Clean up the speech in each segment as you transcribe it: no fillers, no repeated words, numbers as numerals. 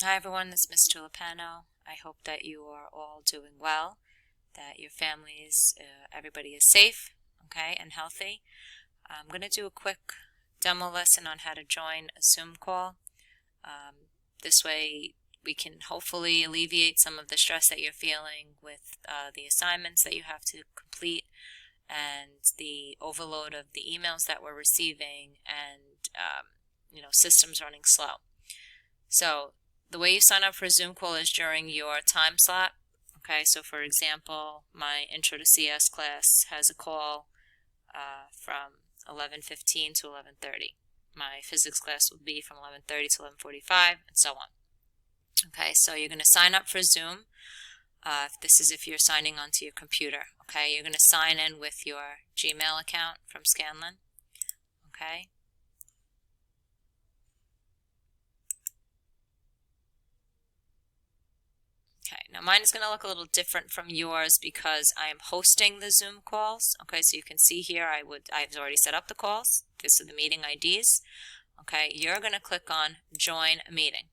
Hi everyone, this is Ms. Tulipano. I hope that you are all doing well, that your families, everybody is safe, okay, and healthy. I'm going to do a quick demo lesson on how to join a Zoom call. This way we can hopefully alleviate some of the stress that you're feeling with the assignments that you have to complete and the overload of the emails that we're receiving and systems running slow. So the way you sign up for a Zoom call is during your time slot. Okay, so for example, my Intro to CS class has a call from 11:15 to 11:30. My physics class will be from 11:30 to 11:45, and so on. Okay, so you're going to sign up for Zoom. This is if you're signing onto your computer. Okay, you're going to sign in with your Gmail account from Scanlan. Okay. Okay, now mine is going to look a little different from yours because I am hosting the Zoom calls. Okay, so you can see here I've already set up the calls. These are the meeting IDs. Okay, you're going to click on Join a Meeting.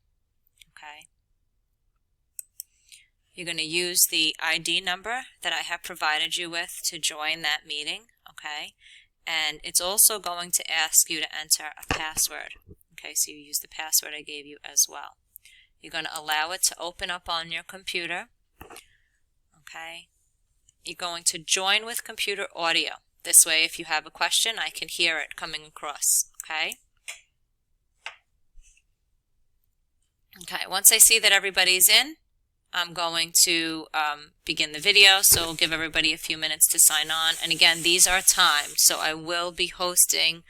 Okay. You're going to use the ID number that I have provided you with to join that meeting. Okay, and it's also going to ask you to enter a password. Okay, so you use the password I gave you as well. You're going to allow it to open up on your computer. Okay. You're going to join with computer audio. This way, if you have a question, I can hear it coming across. Okay. Okay. Once I see that everybody's in, I'm going to begin the video. So we'll give everybody a few minutes to sign on. And again, these are timed, so I will be hosting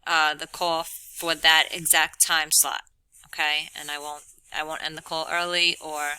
the call for that exact time slot. Okay, and I won't end the call early or